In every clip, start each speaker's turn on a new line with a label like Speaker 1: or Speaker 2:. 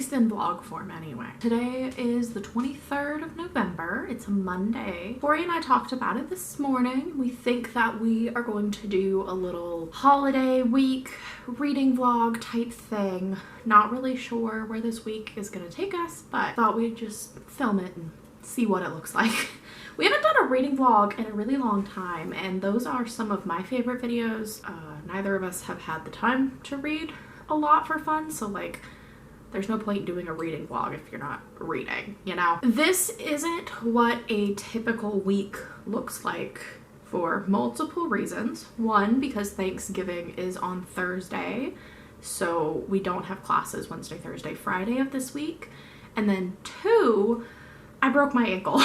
Speaker 1: least in vlog form anyway. Today is the 23rd of November. It's a Monday. Tori and I talked about it this morning. We think that we are going to do a little holiday week reading vlog type thing. Not really sure where this week is gonna take us, but thought we'd just film it and see what it looks like. We haven't done a reading vlog in a really long time, and those are some of my favorite videos. Neither of us have had the time to read a lot for fun, so like there's no point doing a reading vlog if you're not reading, you know? This isn't what a typical week looks like for multiple reasons. One, because Thanksgiving is on Thursday, so we don't have classes Wednesday, Thursday, Friday of this week. And then two, I broke my ankle.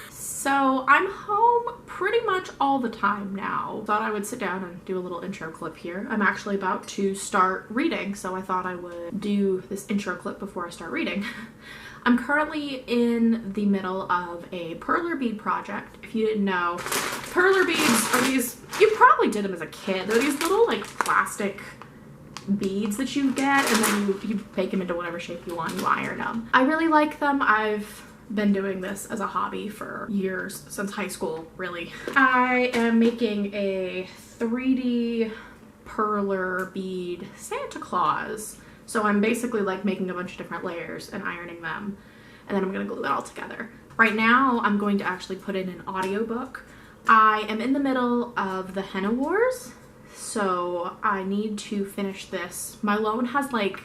Speaker 1: So I'm home pretty much all the time now. Thought I would sit down and do a little intro clip here. I'm actually about to start reading, so I thought I would do this intro clip before I start reading. I'm currently in the middle of a perler bead project. If you didn't know, perler beads are these, you probably did them as a kid. They're these little like plastic beads that you get, and then you bake them into whatever shape you want, you iron them. I really like them. I've been doing this as a hobby for years, since high school, really. I am making a 3D perler bead Santa Claus. So I'm basically like making a bunch of different layers and ironing them, and then I'm gonna glue it all together. Right now, I'm going to actually put in an audiobook. I am in the middle of the Henna Wars, so I need to finish this. My loan has like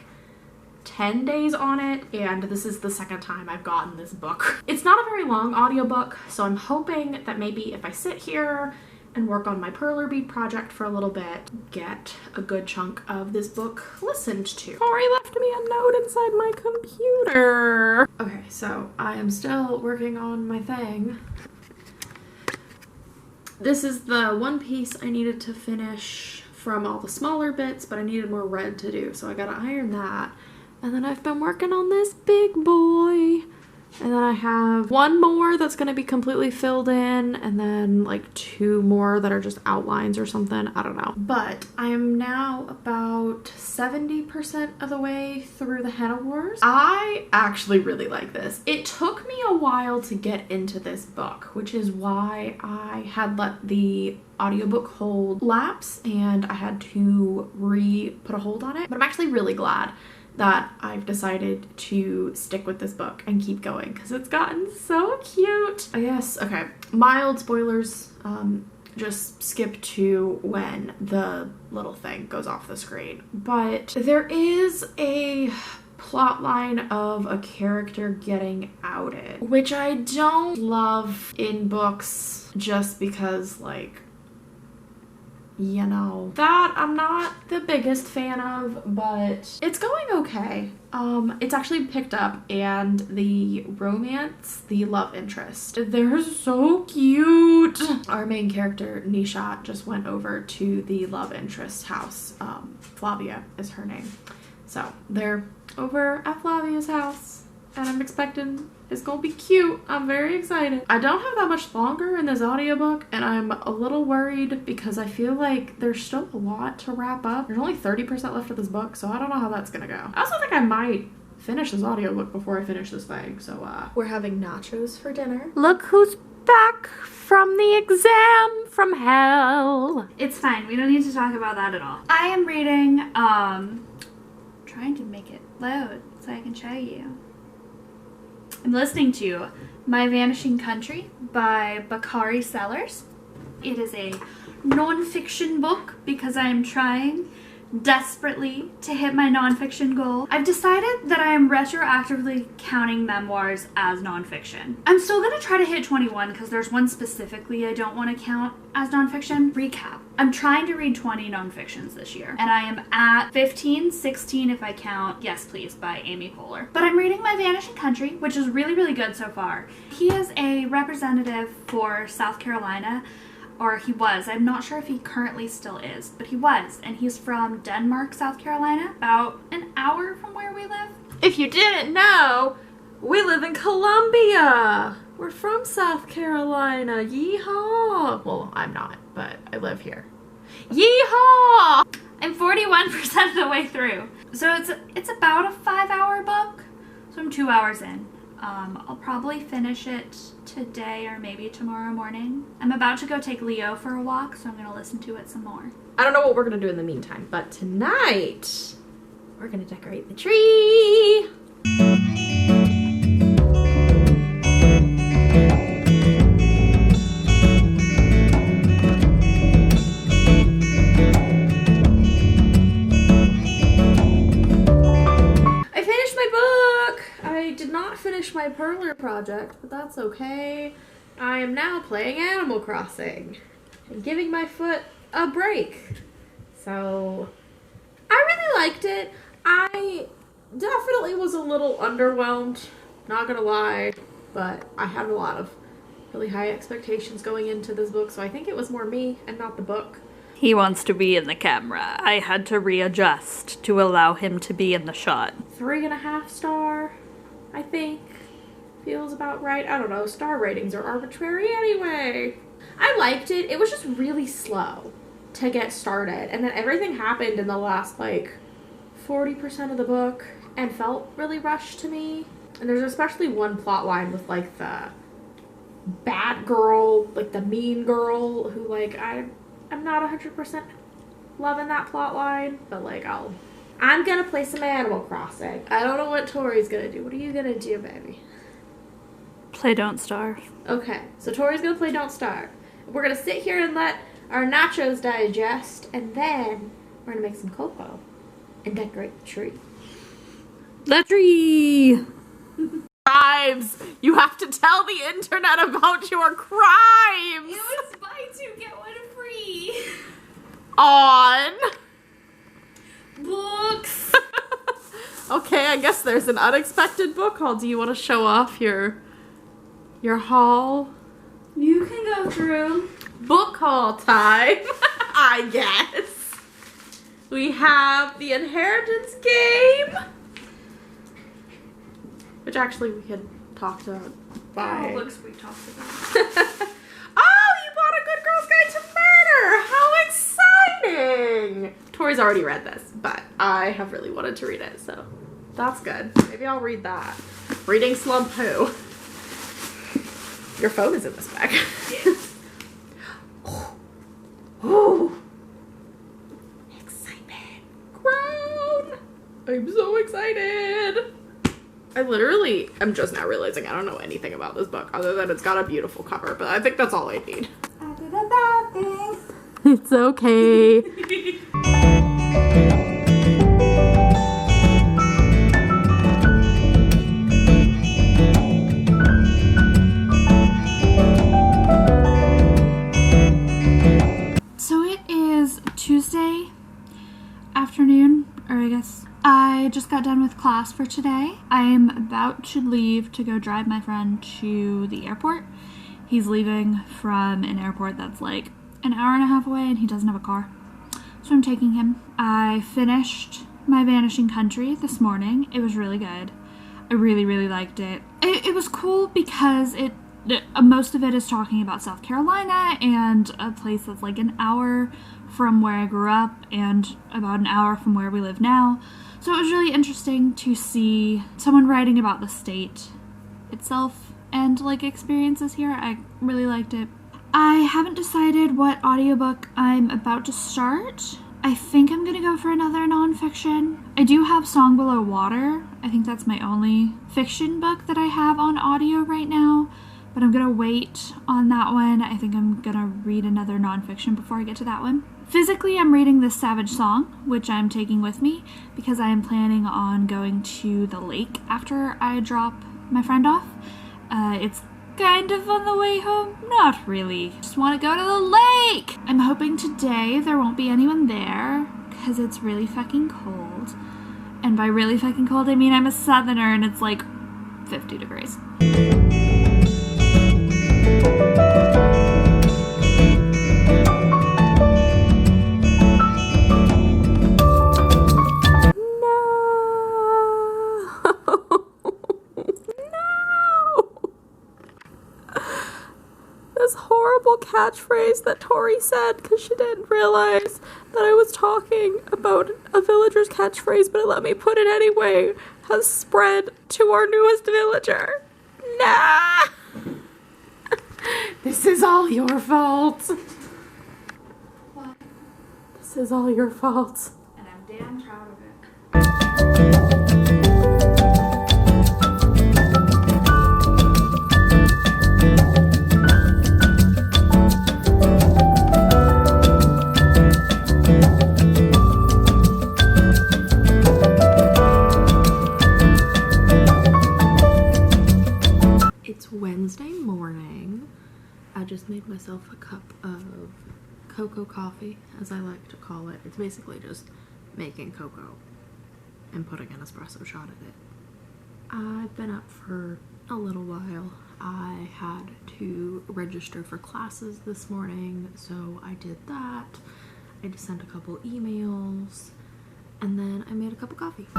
Speaker 1: 10 days on it, and this is the second time I've gotten this book. It's not a very long audiobook, so I'm hoping that maybe if I sit here and work on my perler bead project for a little bit, get a good chunk of this book listened to. Tori left me a note inside my computer. Okay, so I am still working on my thing. This is the one piece I needed to finish from all the smaller bits, but I needed more red to do, so I gotta iron that. And then I've been working on this big boy. And then I have one more that's going to be completely filled in, and then like two more that are just outlines or something. I don't know. But I am now about 70% of the way through the Henna Wars. I actually really like this. It took me a while to get into this book, which is why I had let the audiobook hold lapse and I had to put a hold on it. But I'm actually really glad that I've decided to stick with this book and keep going because it's gotten so cute. I guess, okay, mild spoilers, just skip to when the little thing goes off the screen. But there is a plot line of a character getting outed, which I don't love in books just because, like, you know, that I'm not the biggest fan of, but it's going okay. It's actually picked up, and the romance, the love interest, they're so cute. Our main character, Nisha, just went over to the love interest house. Flavia is her name. So they're over at Flavia's house, and I'm expecting it's gonna be cute. I'm very excited. I don't have that much longer in this audiobook, and I'm a little worried because I feel like there's still a lot to wrap up. There's only 30% left of this book, so I don't know how that's gonna go. I also think I might finish this audiobook before I finish this thing, so we're having nachos for dinner. Look who's back from the exam from hell.
Speaker 2: It's fine. We don't need to talk about that at all. I am reading, trying to make it load so I can show you. I'm listening to My Vanishing Country by Bakari Sellers. It is a non-fiction book because I am trying desperately to hit my nonfiction goal. I've decided that I am retroactively counting memoirs as nonfiction. I'm still gonna try to hit 21 because there's one specifically I don't want to count as nonfiction. Recap. I'm trying to read 20 nonfictions this year, and I am at 15, 16 if I count Yes Please by Amy Poehler. But I'm reading My Vanishing Country, which is really, really good so far. He is a representative for South Carolina, or he was. I'm not sure if he currently still is, but he was, and he's from Denmark, South Carolina, about an hour from where we live.
Speaker 1: If you didn't know, we live in Columbia. We're from South Carolina. Yeehaw! Well, I'm not, but I live here. Yeehaw!
Speaker 2: I'm 41% of the way through. So it's about a 5-hour book. So I'm 2 hours in. I'll probably finish it today or maybe tomorrow morning. I'm about to go take Leo for a walk, so I'm going to listen to it some more.
Speaker 1: I don't know what we're going to do in the meantime, but tonight we're going to decorate the tree. Finish my perler project, but that's okay. I am now playing Animal Crossing and giving my foot a break. So I really liked it. I definitely was a little underwhelmed, not gonna lie, but I had a lot of really high expectations going into this book, so I think it was more me and not the book.
Speaker 2: He wants to be in the camera. I had to readjust to allow him to be in the shot.
Speaker 1: 3.5 star. I think feels about right. I don't know. Star ratings are arbitrary anyway. I liked it. It was just really slow to get started. And then everything happened in the last, 40% of the book and felt really rushed to me. And there's especially one plot line with, the bad girl, the mean girl who, I'm not 100% loving that plot line. But, I'm gonna play some Animal Crossing. I don't know what Tori's gonna do. What are you gonna do, baby?
Speaker 2: Play Don't Starve.
Speaker 1: Okay, so Tori's gonna play Don't Starve. We're gonna sit here and let our nachos digest, and then we're gonna make some cocoa and decorate the tree.
Speaker 2: The tree!
Speaker 1: Crimes! You have to tell the internet about your crimes!
Speaker 2: It was buy two, get one free.
Speaker 1: On...
Speaker 2: books.
Speaker 1: Okay, I guess there's an unexpected book haul. Do you want to show off your haul?
Speaker 2: You can go through.
Speaker 1: Book haul time, I guess. We have The Inheritance Game, which actually we had talked about.
Speaker 2: All books we talked about.
Speaker 1: Oh, you bought A Good Girl's Guide to Murder! How exciting! Tori's already read this, but I have really wanted to read it, so that's good. Maybe I'll read that. Reading Slump Who. Your phone is in this bag.
Speaker 2: Yeah.
Speaker 1: Oh. Excitement. Grown. I'm so excited. I'm just now realizing I don't know anything about this book other than it's got a beautiful cover, but I think that's all I need.
Speaker 2: I did a bad thing.
Speaker 1: It's okay.
Speaker 2: So it is Tuesday afternoon, or I guess I just got done with class for today. I am about to leave to go drive my friend to the airport. He's leaving from an airport that's an hour and a half away, and he doesn't have a car. So I'm taking him. I finished my Vanishing Country this morning. It was really good. I really, really liked it. It was cool because most of it is talking about South Carolina and a place that's an hour from where I grew up and about an hour from where we live now. So it was really interesting to see someone writing about the state itself and experiences here. I really liked it. I haven't decided what audiobook I'm about to start. I think I'm gonna go for another nonfiction. I do have Song Below Water. I think that's my only fiction book that I have on audio right now, but I'm gonna wait on that one. I think I'm gonna read another nonfiction before I get to that one. Physically, I'm reading this Savage Song, which I'm taking with me because I am planning on going to the lake after I drop my friend off. It's kind of on the way home. Not really. Just want to go to the lake. I'm hoping today there won't be anyone there because it's really fucking cold. And by really fucking cold, I mean I'm a southerner and it's 50 degrees.
Speaker 1: Catchphrase that Tori said because she didn't realize that I was talking about a villager's catchphrase, but it let me put it anyway. has spread to our newest villager. Nah! This is all your fault.
Speaker 2: What?
Speaker 1: This is all your fault.
Speaker 2: And I'm damn proud of it.
Speaker 1: It's Wednesday morning. I just made myself a cup of cocoa coffee, as I like to call it. It's basically just making cocoa and putting an espresso shot in it. I've been up for a little while. I had to register for classes this morning, so I did that. I just sent a couple emails, and then I made a cup of coffee.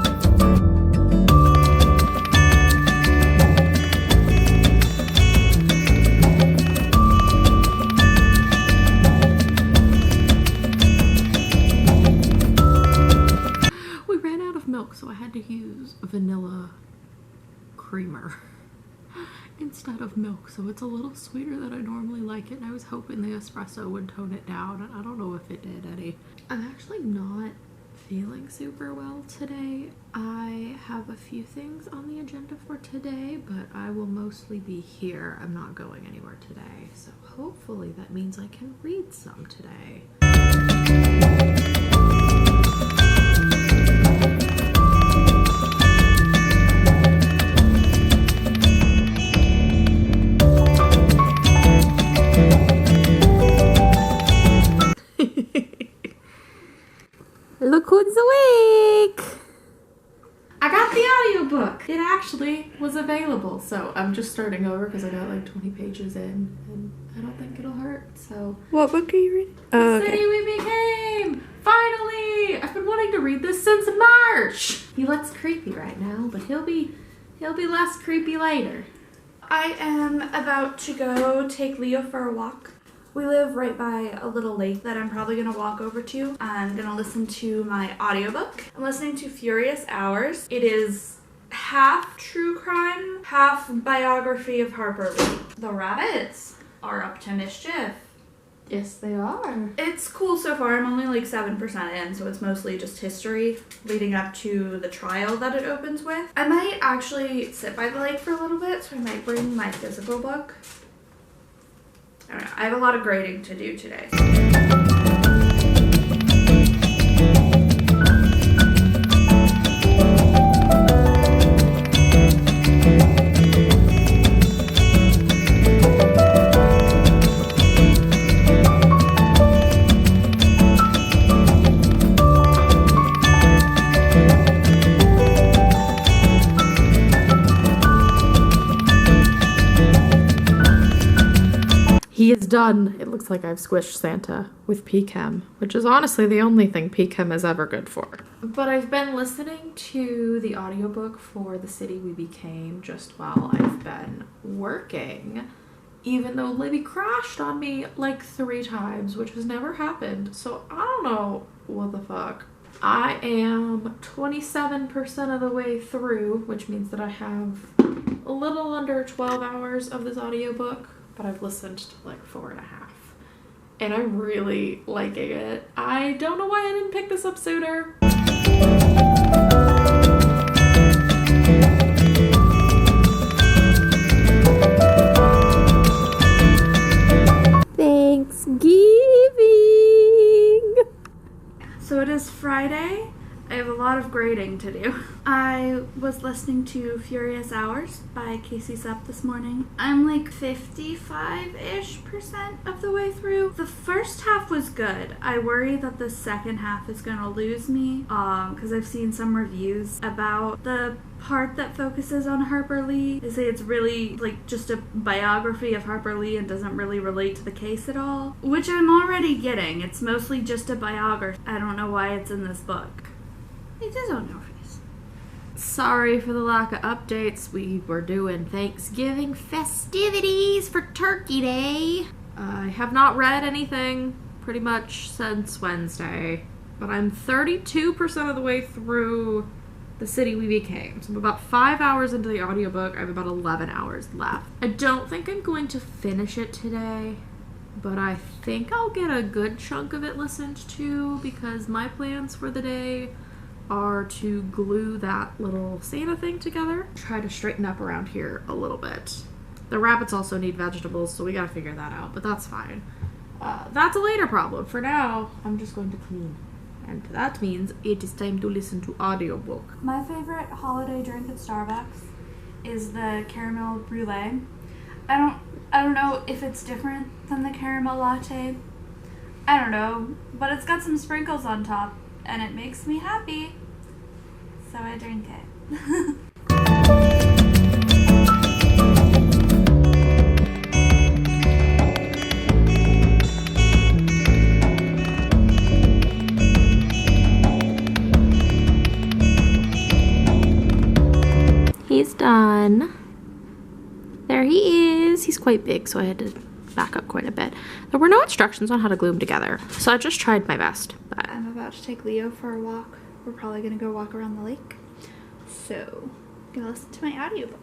Speaker 1: So I had to use vanilla creamer instead of milk, so it's a little sweeter than I normally like it, and I was hoping the espresso would tone it down, and I don't know if it did any. I'm actually not feeling super well today. I have a few things on the agenda for today, but I will mostly be here. I'm not going anywhere today, so hopefully that means I can read some today. Look who's awake! I got the audiobook! It actually was available, so I'm just starting over because I got like 20 pages in, and I don't think it'll hurt, so...
Speaker 3: What book are you reading? Oh, okay.
Speaker 1: City We Became! Finally! I've been wanting to read this since March! He looks creepy right now, but he'll be less creepy later.
Speaker 2: I am about to go take Leo for a walk. We live right by a little lake that I'm probably going to walk over to. I'm going to listen to my audiobook. I'm listening to Furious Hours. It is half true crime, half biography of Harper Lee. The rabbits are up to mischief.
Speaker 1: Yes, they are.
Speaker 2: It's cool so far. I'm only like 7% in, so it's mostly just history leading up to the trial that it opens with. I might actually sit by the lake for a little bit, so I might bring my physical book. I don't know. I have a lot of grading to do today.
Speaker 1: He is done. It looks like I've squished Santa with P-Chem, which is honestly the only thing P-Chem is ever good for. But I've been listening to the audiobook for The City We Became just while I've been working, even though Libby crashed on me like 3 times, which has never happened. So I don't know what the fuck. I am 27% of the way through, which means that I have a little under 12 hours of this audiobook. But I've listened to like 4.5, and I'm really liking it. I don't know why I didn't pick this up sooner. Thanksgiving!
Speaker 2: So it is Friday. I have a lot of grading to do. I was listening to Furious Hours by Casey Sepp this morning. I'm like 55-ish% of the way through. The first half was good. I worry that the second half is gonna lose me because I've seen some reviews about the part that focuses on Harper Lee. They say it's really like just a biography of Harper Lee and doesn't really relate to the case at all, which I'm already getting. It's mostly just a biography. I don't know why it's in this book. It is on your face.
Speaker 1: Sorry for the lack of updates. We were doing Thanksgiving festivities for Turkey Day. I have not read anything pretty much since Wednesday, but I'm 32% of the way through The City We Became. So I'm about 5 hours into the audiobook. I have about 11 hours left. I don't think I'm going to finish it today, but I think I'll get a good chunk of it listened to because my plans for the day are to glue that little Santa thing together. Try to straighten up around here a little bit. The rabbits also need vegetables, so we gotta figure that out, but that's fine. That's a later problem. For now, I'm just going to clean. And that means it is time to listen to audiobook.
Speaker 2: My favorite holiday drink at Starbucks is the caramel brulee. I don't know if it's different than the caramel latte. I don't know, but it's got some sprinkles on top and it makes me happy. So I drink it.
Speaker 1: He's done. There he is. He's quite big, so I had to back up quite a bit. There were no instructions on how to glue them together, so I just tried my best. But
Speaker 2: I'm about to take Leo for a walk. We're probably gonna go walk around the lake. So, I'm gonna listen to my audiobook.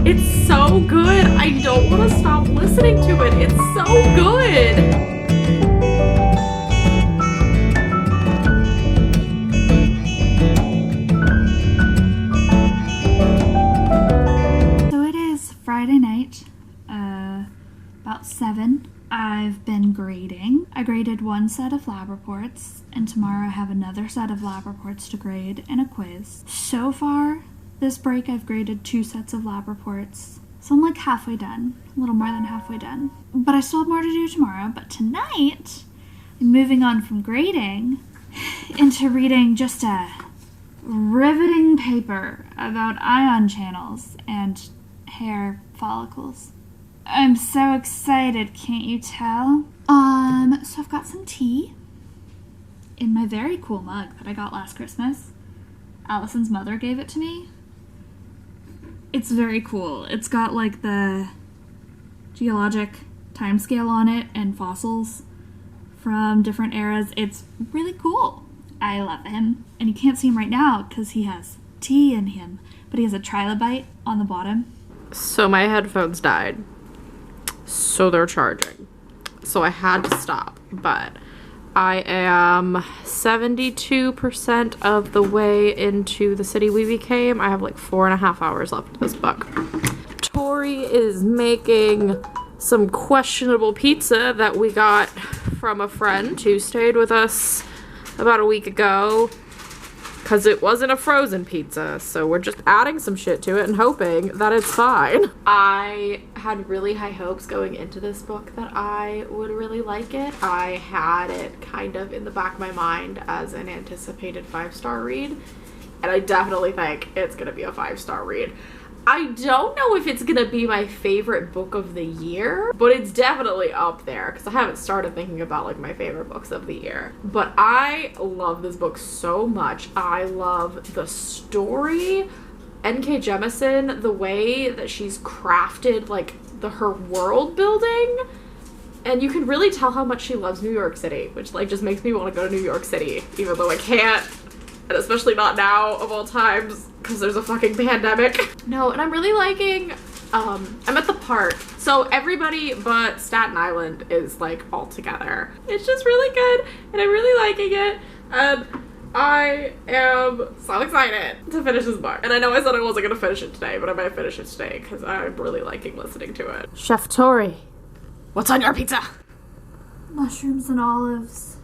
Speaker 1: it's so good. I don't want to stop listening to it. It's so good.
Speaker 2: Friday night, about 7. I've been grading. I graded one set of lab reports, and tomorrow I have another set of lab reports to grade and a quiz. So far, this break I've graded 2 sets of lab reports, so I'm like halfway done, a little more than halfway done. But I still have more to do tomorrow, but tonight, I'm moving on from grading into reading just a riveting paper about ion channels and hair follicles. I'm so excited, can't you tell? So I've got some tea in my very cool mug that I got last Christmas. Allison's mother gave it to me. It's very cool. It's got like the geologic timescale on it and fossils from different eras. It's really cool. I love him. And you can't see him right now because he has tea in him, but he has a trilobite on the bottom.
Speaker 1: So my headphones died, so they're charging, so I had to stop, but I am 72% of the way into The City We Became. I have like 4.5 hours left of this book. Tori is making some questionable pizza that we got from a friend who stayed with us about a week ago. Because it wasn't a frozen pizza, so we're just adding some shit to it and hoping that it's fine. I had really high hopes going into this book that I would really like it. I had it kind of in the back of my mind as an anticipated 5-star read, and I definitely think it's gonna be a 5-star read. I don't know if it's gonna be my favorite book of the year, but it's definitely up there because I haven't started thinking about like my favorite books of the year. But I love this book so much. I love the story. N.K. Jemisin, the way that she's crafted like her world building, and you can really tell how much she loves New York City, which like just makes me want to go to New York City, even though I can't, and especially not now of all times because there's a fucking pandemic. No, and I'm really liking, I'm at the park, so everybody but Staten Island is like all together. It's just really good, and I'm really liking it, and I am so excited to finish this book. And I know I said I wasn't gonna finish it today, but I might finish it today because I'm really liking listening to it. Chef Tori, what's on your pizza?
Speaker 2: Mushrooms and olives.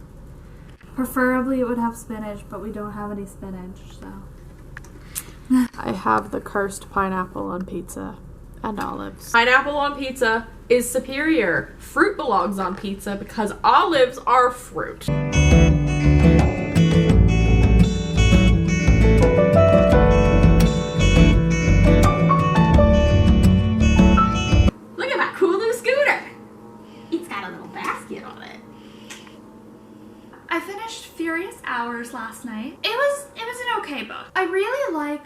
Speaker 2: Preferably it would have spinach, but we don't have any spinach, so.
Speaker 1: I have the cursed pineapple on pizza and olives. Pineapple on pizza is superior. Fruit belongs on pizza because olives are fruit. Look at my cool new scooter. It's got a little basket on it.
Speaker 2: I finished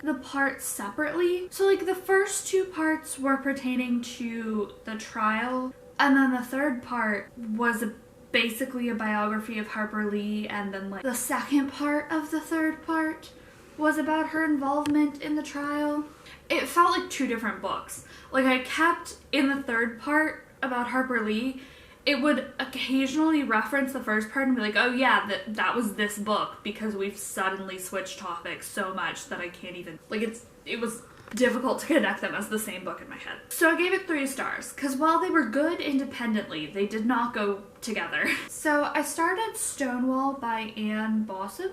Speaker 2: the parts separately. So like the first 2 parts were pertaining to the trial, and then the third part was basically a biography of Harper Lee, and then like the second part of the third part was about her involvement in the trial. It felt like 2 different books. Like I kept in the third part about Harper Lee, it would occasionally reference the first part and be like, oh yeah, that was this book, because we've suddenly switched topics so much that I can't even, like it was difficult to connect them as the same book in my head. So I gave it 3 stars, because while they were good independently, they did not go together. So I started Stonewall by Anne Bosson.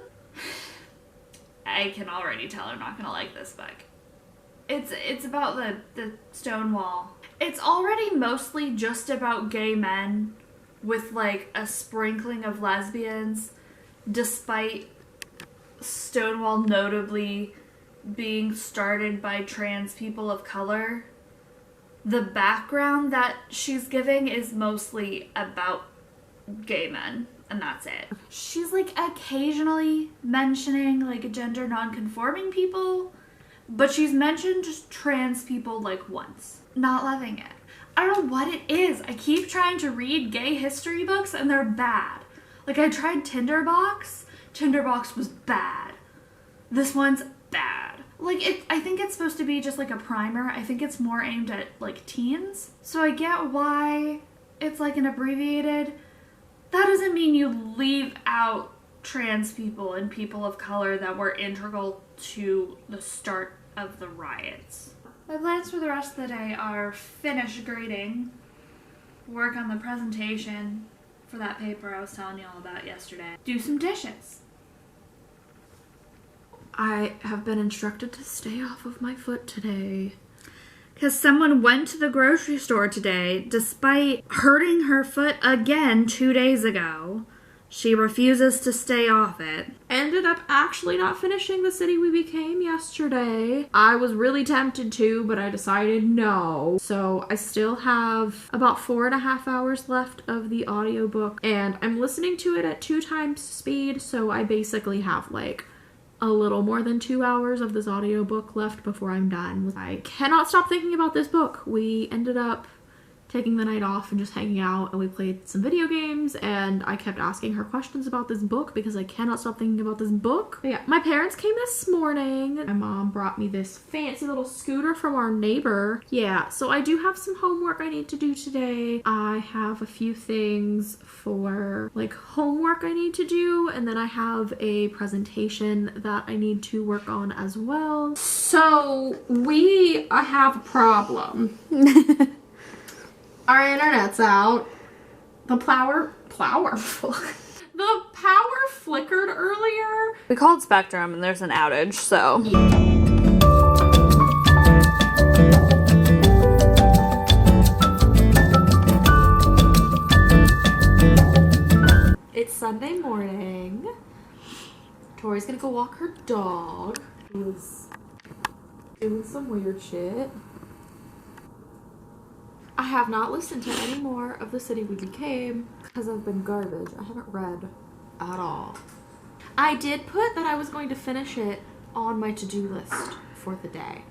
Speaker 2: I can already tell I'm not gonna like this book. It's about the Stonewall. It's already mostly just about gay men with like a sprinkling of lesbians, despite Stonewall notably being started by trans people of color. The background that she's giving is mostly about gay men, and that's it. She's like occasionally mentioning like gender non-conforming people, but she's mentioned just trans people like once. Not loving it. I don't know what it is. I keep trying to read gay history books and they're bad. Like I tried Tinderbox. Tinderbox was bad. This one's bad. Like I think it's supposed to be just like a primer. I think it's more aimed at like teens. So I get why it's like an abbreviated. That doesn't mean you leave out trans people and people of color that were integral to the start of the riots. My plans for the rest of the day are finish grading, work on the presentation for that paper I was telling you all about yesterday, do some dishes.
Speaker 1: I have been instructed to stay off of my foot today.
Speaker 2: Because someone went to the grocery store today despite hurting her foot again 2 days ago. She refuses to stay off it.
Speaker 1: Ended up actually not finishing The City We Became yesterday. I was really tempted to, but I decided no. So I still have about 4.5 hours left of the audiobook, and I'm listening to it at 2 times speed, so I basically have like a little more than 2 hours of this audiobook left before I'm done. I cannot stop thinking about this book. We ended up taking the night off and just hanging out, and we played some video games, and I kept asking her questions about this book because I cannot stop thinking about this book. But yeah, my parents came this morning. My mom brought me this fancy little scooter from our neighbor. Yeah, so I do have some homework I need to do today. I have a few things for like homework I need to do, and then I have a presentation that I need to work on as well. So we have a problem. Our internet's out. The power flickered earlier.
Speaker 3: We called Spectrum and there's an outage, so.
Speaker 1: It's Sunday morning. Tori's gonna go walk her dog. She's doing some weird shit. I have not listened to any more of The City We Became because I've been garbage. I haven't read at all. I did put that I was going to finish it on my to-do list for the day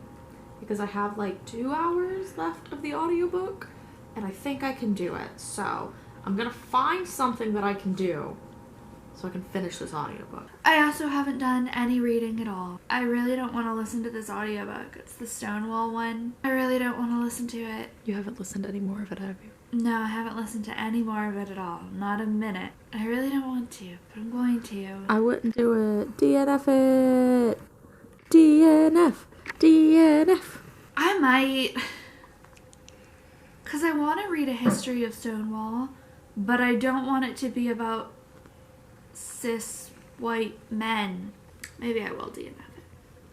Speaker 1: because I have like 2 hours left of the audiobook and I think I can do it. So I'm gonna find something that I can do so I can finish this audiobook.
Speaker 2: I also haven't done any reading at all. I really don't want to listen to this audiobook. It's the Stonewall one. I really don't want to listen to it.
Speaker 1: You haven't listened to any more of it, have you?
Speaker 2: No, I haven't listened to any more of it at all. Not a minute. I really don't want to, but I'm going to.
Speaker 1: I wouldn't do it. DNF it. DNF. DNF.
Speaker 2: I might. Because I want to read a history of Stonewall, but I don't want it to be about cis white men. Maybe I will DNF it.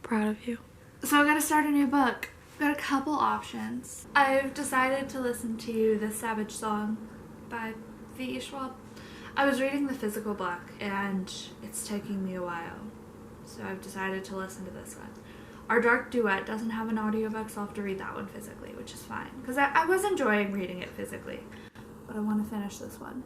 Speaker 1: Proud of you.
Speaker 2: So I gotta start a new book. I've got a couple options. I've decided to listen to The Savage Song by V.E. Schwab. I was reading the physical book and it's taking me a while. So I've decided to listen to this one. Our Dark Duet doesn't have an audiobook, so I'll have to read that one physically, which is fine. Because I was enjoying reading it physically. But I want to finish this one.